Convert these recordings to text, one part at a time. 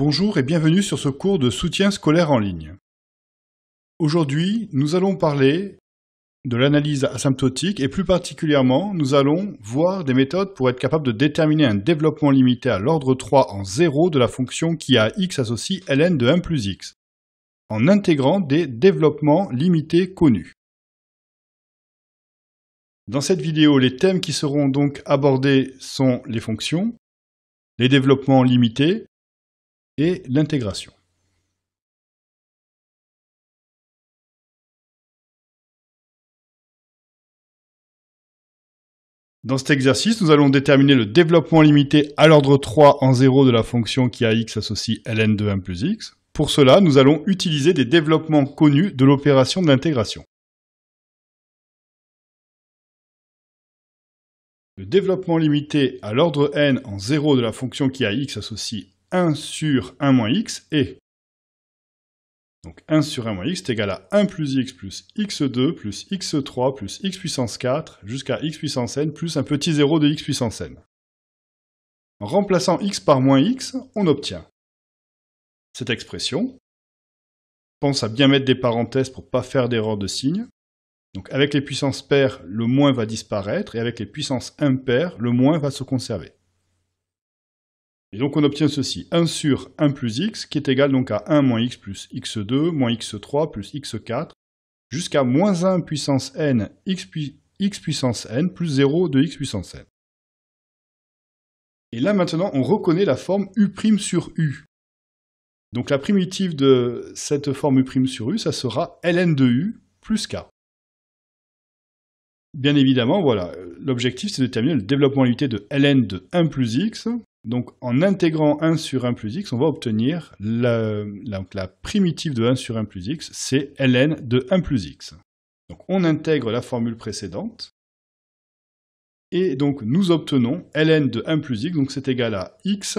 Bonjour et bienvenue sur ce cours de soutien scolaire en ligne. Aujourd'hui, nous allons parler de l'analyse asymptotique et plus particulièrement, nous allons voir des méthodes pour être capable de déterminer un développement limité à l'ordre 3 en 0 de la fonction qui à x associe ln de 1 plus x, en intégrant des développements limités connus. Dans cette vidéo, les thèmes qui seront donc abordés sont les fonctions, les développements limités et l'intégration. Dans cet exercice, nous allons déterminer le développement limité à l'ordre 3 en 0 de la fonction qui à x associe ln de 1 plus x. Pour cela, nous allons utiliser des développements connus de l'opération de l'intégration. Le développement limité à l'ordre n en 0 de la fonction qui à x associe 1 sur 1 moins x est donc 1 sur 1 moins x est égal à 1 plus x2 plus x3 plus x puissance 4 jusqu'à x puissance n plus un petit 0 de x puissance n. En remplaçant x par moins x, on obtient cette expression. Pense à bien mettre des parenthèses pour ne pas faire d'erreur de signe. Donc avec les puissances paires, le moins va disparaître, et avec les puissances impaires, le moins va se conserver. Et donc on obtient ceci, 1 sur 1 plus x, qui est égal donc à 1 moins x plus x2, moins x3 plus x4, jusqu'à moins 1 puissance n x puissance n plus 0 de x puissance n. Et là maintenant, on reconnaît la forme u' sur u. Donc la primitive de cette forme u' sur u, ça sera ln de u plus k. Bien évidemment, voilà, l'objectif c'est de déterminer le développement limité de ln de 1 plus x. Donc en intégrant 1 sur 1 plus x, on va obtenir la primitive de 1 sur 1 plus x, c'est ln de 1 plus x. Donc on intègre la formule précédente, et donc nous obtenons ln de 1 plus x, donc c'est égal à x,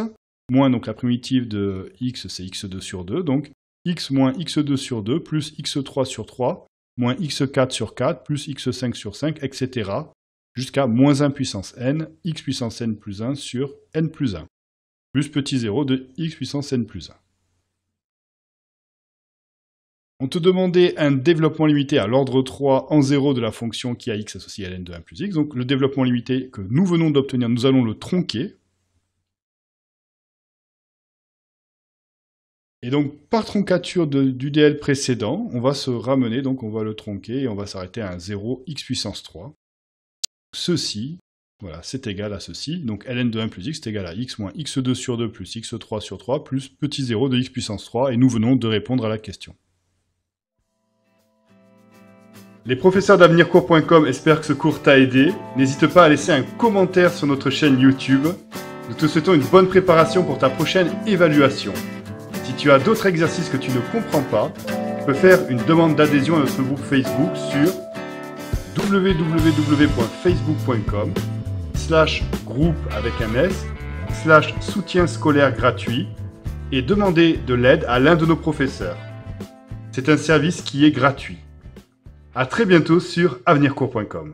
moins donc la primitive de x c'est x2 sur 2, donc x moins x2 sur 2 plus x3 sur 3, moins x4 sur 4, plus x5 sur 5, etc. jusqu'à moins 1 puissance n, x puissance n plus 1 sur n plus 1, plus petit 0 de x puissance n plus 1. On te demandait un développement limité à l'ordre 3 en 0 de la fonction qui à x associe à ln de 1 plus x. Donc le développement limité que nous venons d'obtenir, nous allons le tronquer. Et donc, par troncature du DL précédent, on va se ramener, donc on va le tronquer et on va s'arrêter à un 0 x puissance 3. Ceci, voilà, c'est égal à ceci. Donc ln de 1 plus x est égal à x moins x2 sur 2 plus x3 sur 3 plus petit 0 de x puissance 3. Et nous venons de répondre à la question. Les professeurs d'avenircours.com espèrent que ce cours t'a aidé. N'hésite pas à laisser un commentaire sur notre chaîne YouTube. Nous te souhaitons une bonne préparation pour ta prochaine évaluation. Si tu as d'autres exercices que tu ne comprends pas, tu peux faire une demande d'adhésion à notre groupe Facebook sur www.facebook.com/groupe avec un s/soutien scolaire gratuit et demander de l'aide à l'un de nos professeurs. C'est un service qui est gratuit. À très bientôt sur avenircours.com.